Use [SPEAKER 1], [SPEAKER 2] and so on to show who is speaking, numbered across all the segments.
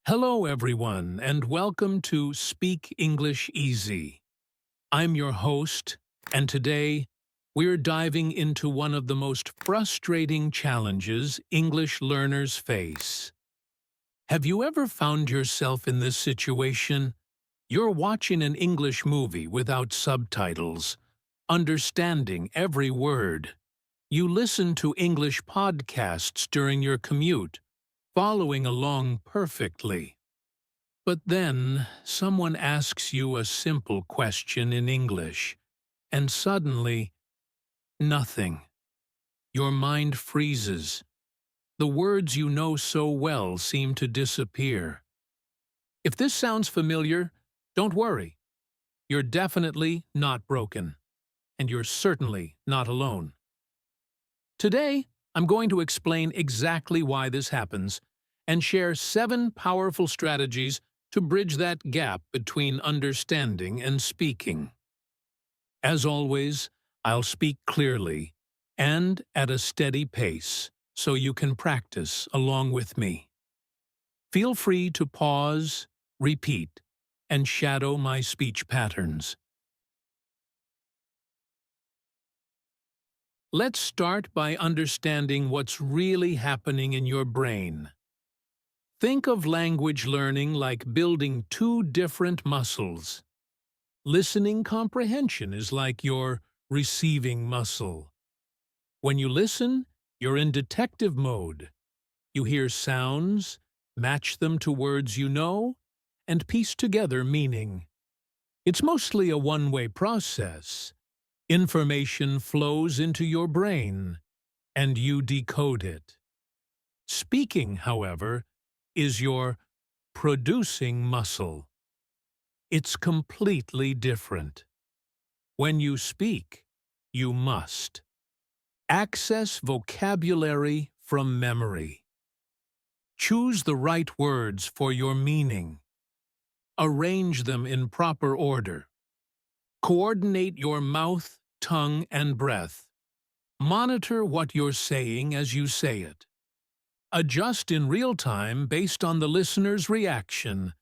[SPEAKER 1] Hello, everyone, and welcome to Speak English Easy. I'm your host, and today we're diving into one of the most frustrating challenges English learners face. Have you ever found yourself in this situation? You're watching an English movie without subtitles, understanding every word. You listen to English podcasts during your commute, following along perfectly. But then, someone asks you a simple question in English, and suddenly, nothing. Your mind freezes. The words you know so well seem to disappear. If this sounds familiar, don't worry. You're definitely not broken, and you're certainly not alone. Today, I'm going to explain exactly why this happens and share 7 powerful strategies to bridge that gap between understanding and speaking. As always, I'll speak clearly and at a steady pace so you can practice along with me. Feel free to pause, repeat, and shadow my speech patterns. Let's start by understanding what's really happening in your brain. Think of language learning like building 2 different muscles. Listening comprehension is like your receiving muscle. When you listen, you're in detective mode. You hear sounds, match them to words you know, and piece together meaning. It's mostly a one-way process. Information flows into your brain, and you decode it. Speaking, however, is your producing muscle. It's completely different. When you speak, you must access vocabulary from memory. Choose the right words for your meaning. Arrange them in proper order. Coordinate your mouth, tongue, and breath. Monitor what you're saying as you say it. Adjust in real time based on the listener's reaction.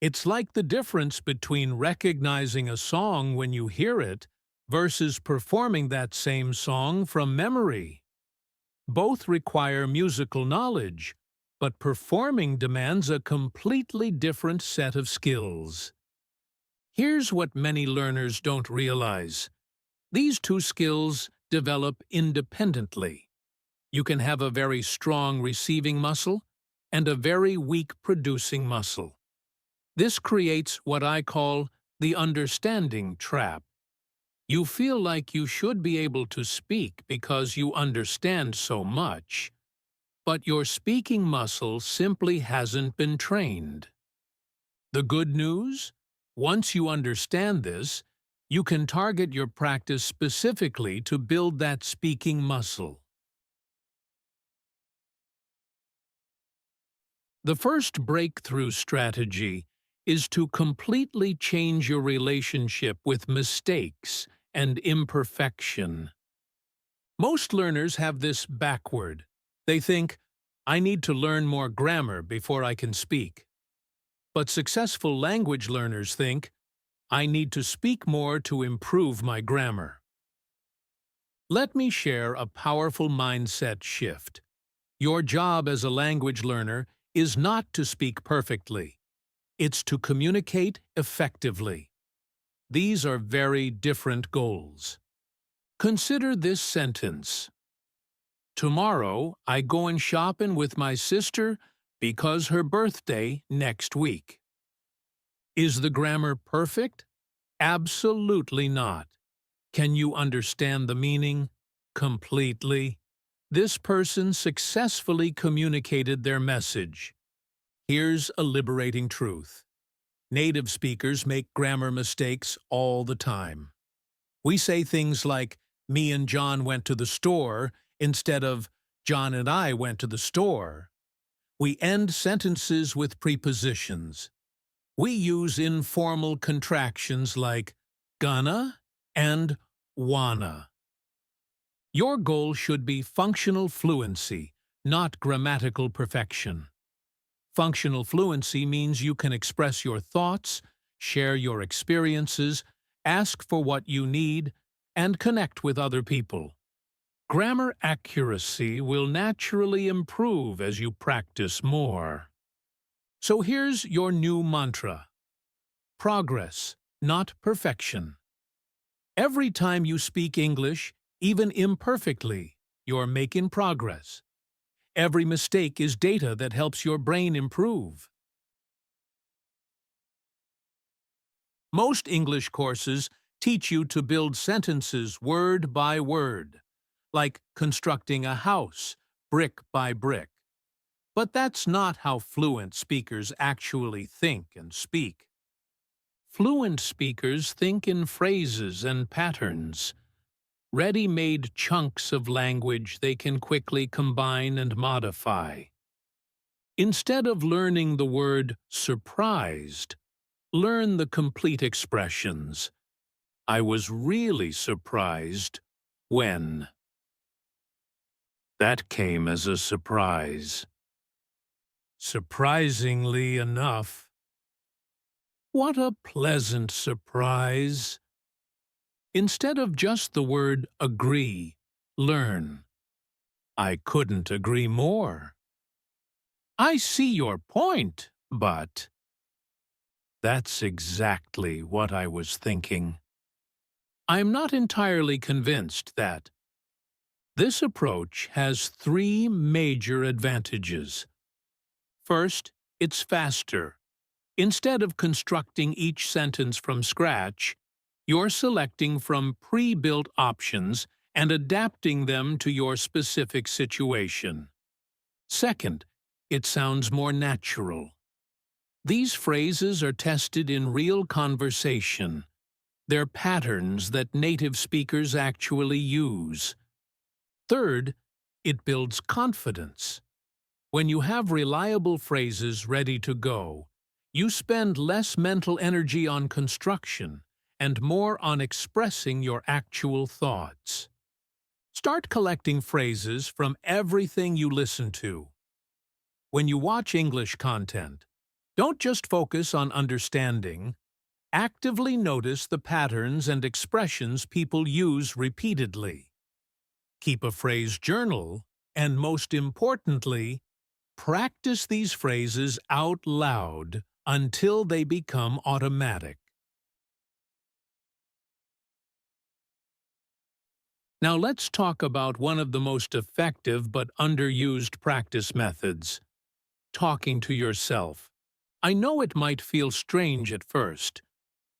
[SPEAKER 1] It's like the difference between recognizing a song when you hear it versus performing that same song from memory. Both require musical knowledge, but performing demands a completely different set of skills. Here's what many learners don't realize. These 2 skills develop independently. You can have a very strong receiving muscle and a very weak producing muscle. This creates what I call the understanding trap. You feel like you should be able to speak because you understand so much, but your speaking muscle simply hasn't been trained. The good news? Once you understand this, you can target your practice specifically to build that speaking muscle. The first breakthrough strategy is to completely change your relationship with mistakes and imperfection. Most learners have this backward. They think, I need to learn more grammar before I can speak. But successful language learners think, I need to speak more to improve my grammar. Let me share a powerful mindset shift. Your job as a language learner is not to speak perfectly. It's to communicate effectively. These are very different goals. Consider this sentence. Tomorrow, I goin' shopping with my sister because her birthday next week. Is the grammar perfect? Absolutely not. Can you understand the meaning? Completely. This person successfully communicated their message. Here's a liberating truth. Native speakers make grammar mistakes all the time. We say things like, me and John went to the store, instead of, John and I went to the store. We end sentences with prepositions. We use informal contractions like gonna and wanna. Your goal should be functional fluency, not grammatical perfection. Functional fluency means you can express your thoughts, share your experiences, ask for what you need, and connect with other people. Grammar accuracy will naturally improve as you practice more. So here's your new mantra: progress, not perfection. Every time you speak English, even imperfectly, you're making progress. Every mistake is data that helps your brain improve. Most English courses teach you to build sentences word by word, like constructing a house, brick by brick. But that's not how fluent speakers actually think and speak. Fluent speakers think in phrases and patterns, ready-made chunks of language they can quickly combine and modify. Instead of learning the word surprised, learn the complete expressions. I was really surprised when. That came as a surprise. Surprisingly enough. What a pleasant surprise. Instead of just the word agree, learn. I couldn't agree more. I see your point, but. That's exactly what I was thinking. I'm not entirely convinced that. This approach has three major advantages. First, it's faster. Instead of constructing each sentence from scratch, you're selecting from pre-built options and adapting them to your specific situation. Second, it sounds more natural. These phrases are tested in real conversation. They're patterns that native speakers actually use. Third, it builds confidence. When you have reliable phrases ready to go, you spend less mental energy on construction and more on expressing your actual thoughts. Start collecting phrases from everything you listen to. When you watch English content, don't just focus on understanding. Actively notice the patterns and expressions people use repeatedly. Keep a phrase journal, and most importantly, practice these phrases out loud until they become automatic. Now let's talk about one of the most effective but underused practice methods: talking to yourself. I know it might feel strange at first,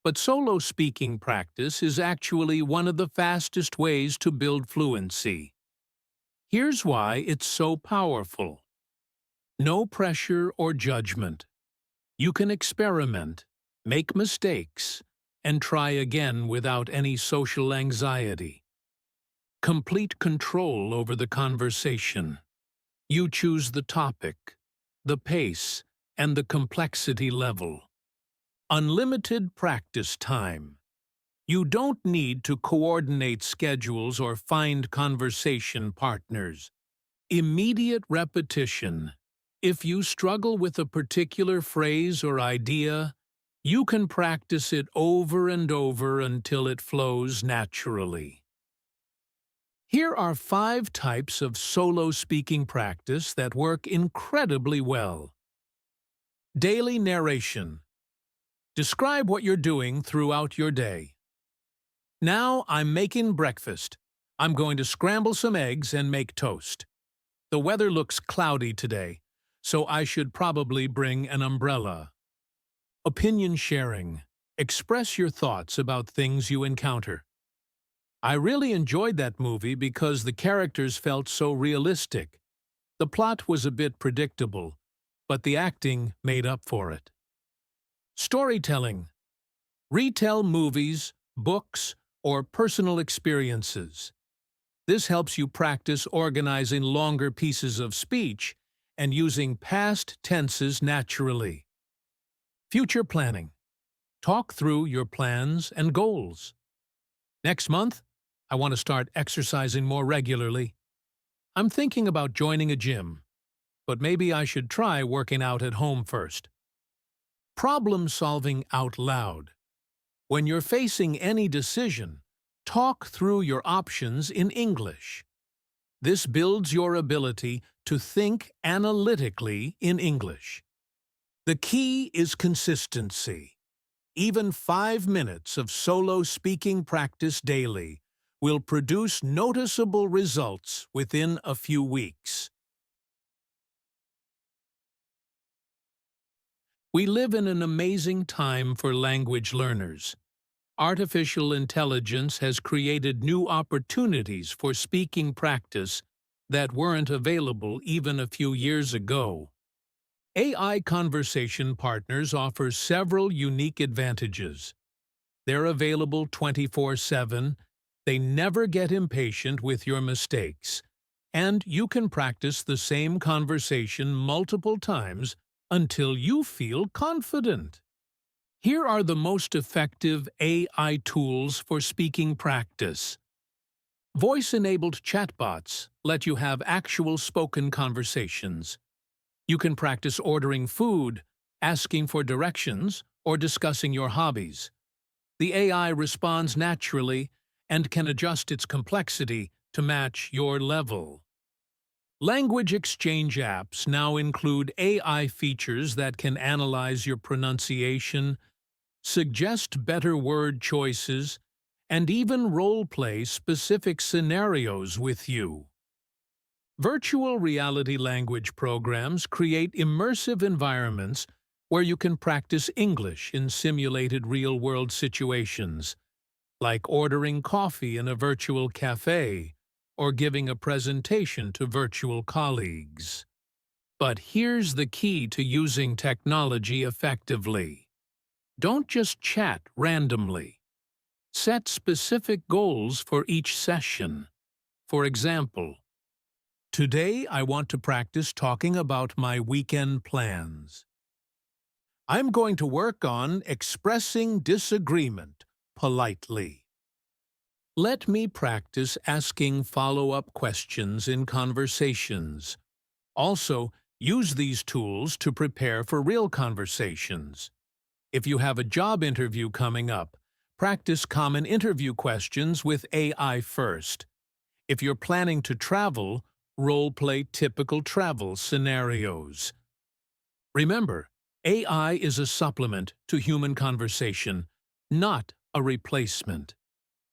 [SPEAKER 1] but solo speaking practice is actually one of the fastest ways to build fluency. Here's why it's so powerful. No pressure or judgment. You can experiment, make mistakes, and try again without any social anxiety. Complete control over the conversation. You choose the topic, the pace, and the complexity level. Unlimited practice time. You don't need to coordinate schedules or find conversation partners. Immediate repetition. If you struggle with a particular phrase or idea, you can practice it over and over until it flows naturally. Here are 5 types of solo speaking practice that work incredibly well. Daily narration. Describe what you're doing throughout your day. Now I'm making breakfast. I'm going to scramble some eggs and make toast. The weather looks cloudy today, so I should probably bring an umbrella. Opinion sharing. Express your thoughts about things you encounter. I really enjoyed that movie because the characters felt so realistic. The plot was a bit predictable, but the acting made up for it. Storytelling. Retell movies, books, or personal experiences. This helps you practice organizing longer pieces of speech and using past tenses naturally. Future planning. Talk through your plans and goals. Next month, I want to start exercising more regularly. I'm thinking about joining a gym, but maybe I should try working out at home first. Problem solving out loud. When you're facing any decision, talk through your options in English. This builds your ability to think analytically in English. The key is consistency. Even 5 minutes of solo speaking practice daily will produce noticeable results within a few weeks. We live in an amazing time for language learners. Artificial intelligence has created new opportunities for speaking practice that weren't available even a few years ago. AI conversation partners offer several unique advantages. They're available 24/7, they never get impatient with your mistakes, and you can practice the same conversation multiple times until you feel confident. Here are the most effective AI tools for speaking practice. Voice-enabled chatbots let you have actual spoken conversations. You can practice ordering food, asking for directions, or discussing your hobbies. The AI responds naturally and can adjust its complexity to match your level. Language exchange apps now include AI features that can analyze your pronunciation, suggest better word choices, and even role-play specific scenarios with you. Virtual reality language programs create immersive environments where you can practice English in simulated real-world situations, like ordering coffee in a virtual cafe or giving a presentation to virtual colleagues. But here's the key to using technology effectively. Don't just chat randomly. Set specific goals for each session. For example, today I want to practice talking about my weekend plans. I'm going to work on expressing disagreement politely. Let me practice asking follow-up questions in conversations. Also, use these tools to prepare for real conversations. If you have a job interview coming up, practice common interview questions with AI first. If you're planning to travel, role-play typical travel scenarios. Remember, AI is a supplement to human conversation, not a replacement.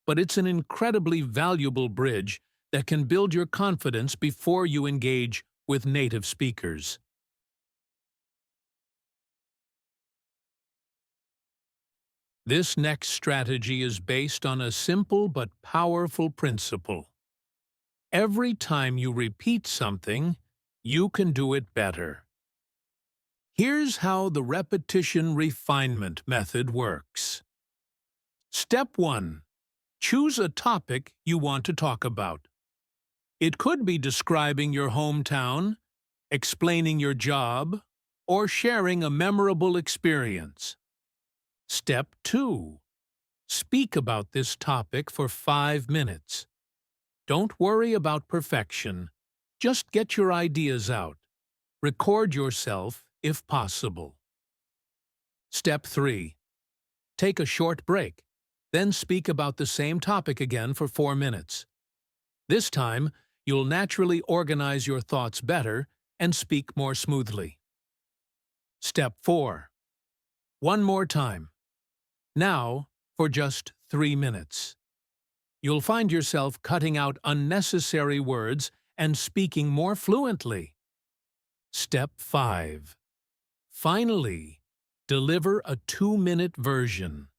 [SPEAKER 1] But it's an incredibly valuable bridge that can build your confidence before you engage with native speakers. This next strategy is based on a simple but powerful principle. Every time you repeat something, you can do it better. Here's how the repetition refinement method works. Step 1. Choose a topic you want to talk about. It could be describing your hometown, explaining your job, or sharing a memorable experience. Step 2. Speak about this topic for 5 minutes. Don't worry about perfection. Just get your ideas out. Record yourself if possible. Step 3. Take a short break. Then speak about the same topic again for 4 minutes. This time, you'll naturally organize your thoughts better and speak more smoothly. Step 4. One more time. Now, for just 3 minutes. You'll find yourself cutting out unnecessary words and speaking more fluently. Step 5. Finally, deliver a 2-minute version.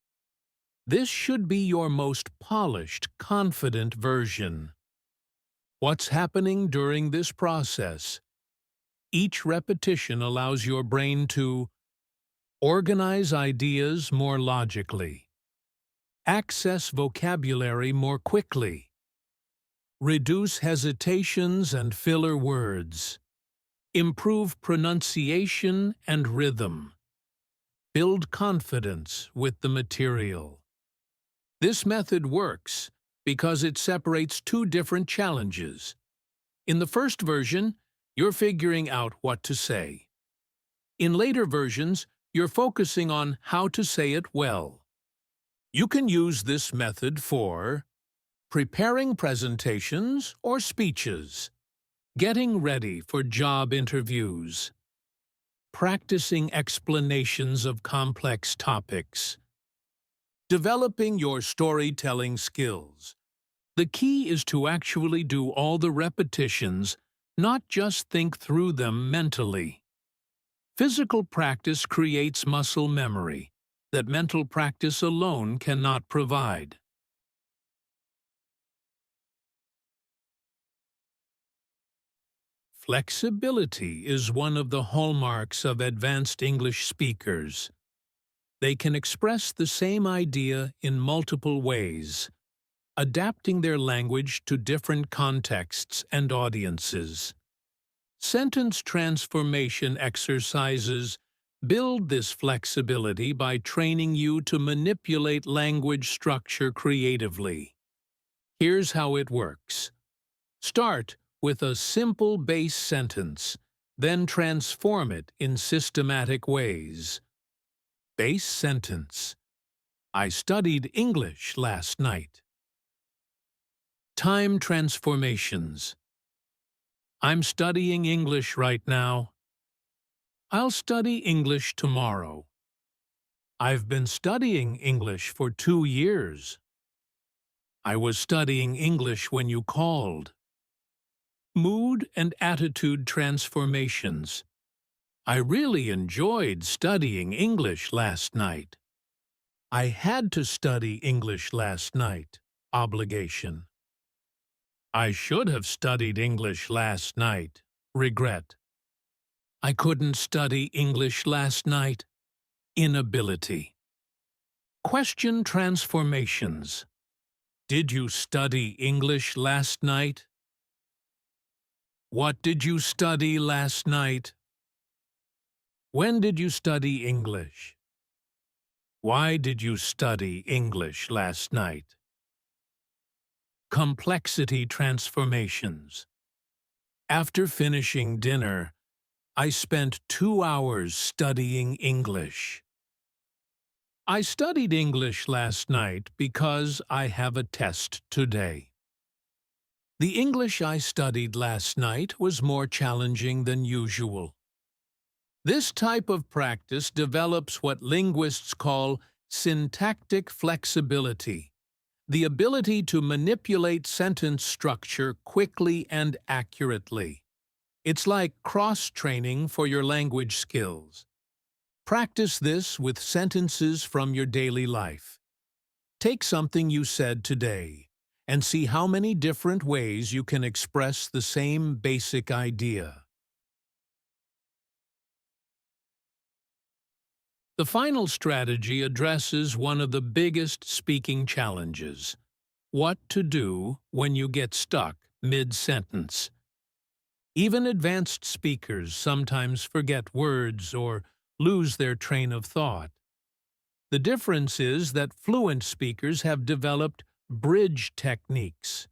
[SPEAKER 1] This should be your most polished, confident version. What's happening during this process? Each repetition allows your brain to organize ideas more logically, access vocabulary more quickly, reduce hesitations and filler words, improve pronunciation and rhythm, build confidence with the material. This method works because it separates two different challenges. In the first version, you're figuring out what to say. In later versions, you're focusing on how to say it well. You can use this method for preparing presentations or speeches, getting ready for job interviews, practicing explanations of complex topics, developing your storytelling skills. The key is to actually do all the repetitions, not just think through them mentally. Physical practice creates muscle memory that mental practice alone cannot provide. Flexibility is one of the hallmarks of advanced English speakers. They can express the same idea in multiple ways, adapting their language to different contexts and audiences. Sentence transformation exercises build this flexibility by training you to manipulate language structure creatively. Here's how it works. Start with a simple base sentence, then transform it in systematic ways. Base sentence: I studied English last night. Time transformations: I'm studying English right now. I'll study English tomorrow. I've been studying English for 2 years. I was studying English when you called. Mood and attitude transformations: I really enjoyed studying English last night. I had to study English last night. Obligation. I should have studied English last night. Regret. I couldn't study English last night. Inability. Question transformations: Did you study English last night? What did you study last night? When did you study English? Why did you study English last night? Complexity transformations: After finishing dinner, I spent 2 hours studying English. I studied English last night because I have a test today. The English I studied last night was more challenging than usual. This type of practice develops what linguists call syntactic flexibility, the ability to manipulate sentence structure quickly and accurately. It's like cross-training for your language skills. Practice this with sentences from your daily life. Take something you said today and see how many different ways you can express the same basic idea. The final strategy addresses one of the biggest speaking challenges: what to do when you get stuck mid-sentence. Even advanced speakers sometimes forget words or lose their train of thought. The difference is that fluent speakers have developed bridge techniques,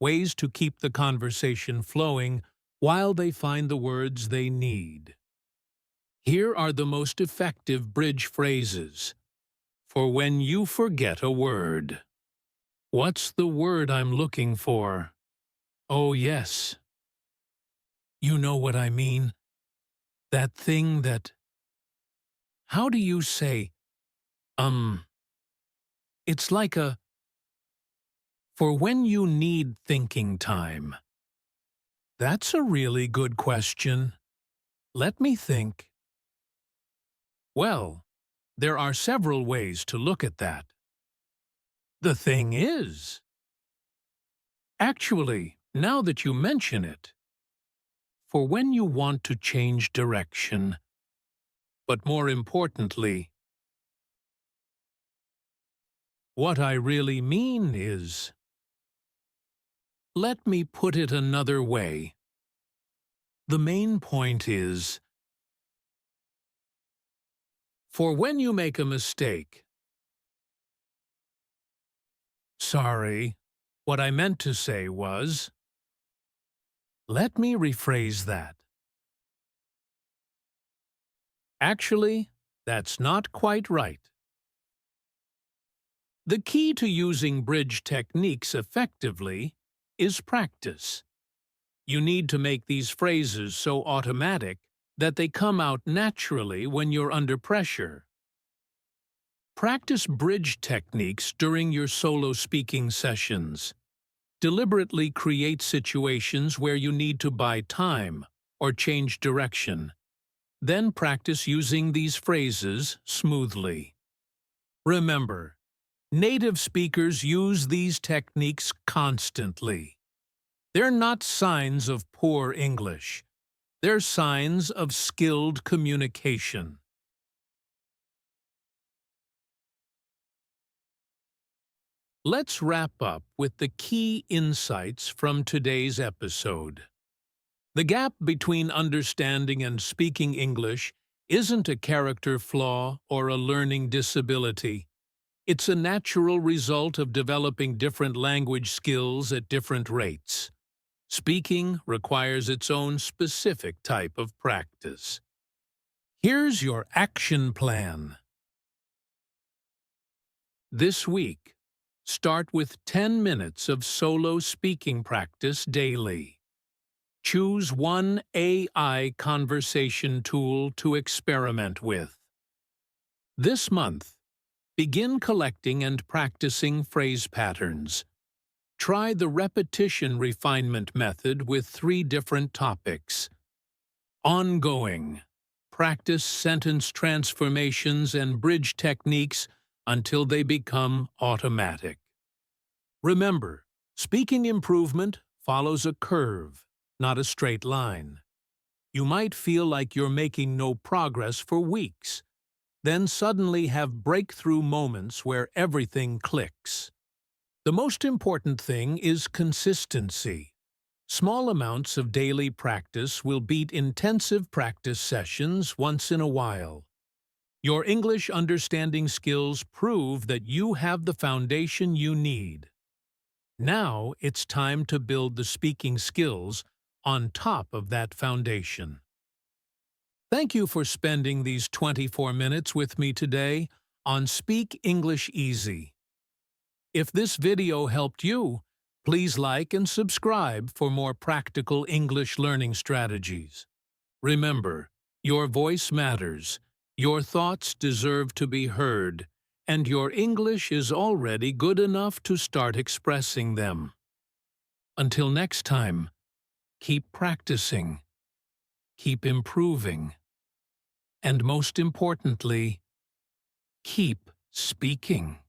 [SPEAKER 1] ways to keep the conversation flowing while they find the words they need. Here are the most effective bridge phrases. For when you forget a word. What's the word I'm looking for? Oh, yes. You know what I mean. That thing that... How do you say, It's like a... For when you need thinking time. That's a really good question. Let me think. Well, there are several ways to look at that. The thing is... Actually, now that you mention it, for when you want to change direction, but more importantly, what I really mean is... Let me put it another way. The main point is, for when you make a mistake. Sorry, what I meant to say was... Let me rephrase that. Actually, that's not quite right. The key to using bridge techniques effectively is practice. You need to make these phrases so automatic that they come out naturally when you're under pressure. Practice bridge techniques during your solo speaking sessions. Deliberately create situations where you need to buy time or change direction. Then practice using these phrases smoothly. Remember, native speakers use these techniques constantly. They're not signs of poor English. They're signs of skilled communication. Let's wrap up with the key insights from today's episode. The gap between understanding and speaking English isn't a character flaw or a learning disability. It's a natural result of developing different language skills at different rates. Speaking requires its own specific type of practice. Here's your action plan. This week, start with 10 minutes of solo speaking practice daily. Choose one AI conversation tool to experiment with. This month, begin collecting and practicing phrase patterns. Try the repetition refinement method with 3 different topics. Ongoing. Practice sentence transformations and bridge techniques until they become automatic. Remember, speaking improvement follows a curve, not a straight line. You might feel like you're making no progress for weeks, then suddenly have breakthrough moments where everything clicks. The most important thing is consistency. Small amounts of daily practice will beat intensive practice sessions once in a while. Your English understanding skills prove that you have the foundation you need. Now it's time to build the speaking skills on top of that foundation. Thank you for spending these 24 minutes with me today on Speak English Easy. If this video helped you, please like and subscribe for more practical English learning strategies. Remember, your voice matters, your thoughts deserve to be heard, and your English is already good enough to start expressing them. Until next time, keep practicing, keep improving, and most importantly, keep speaking.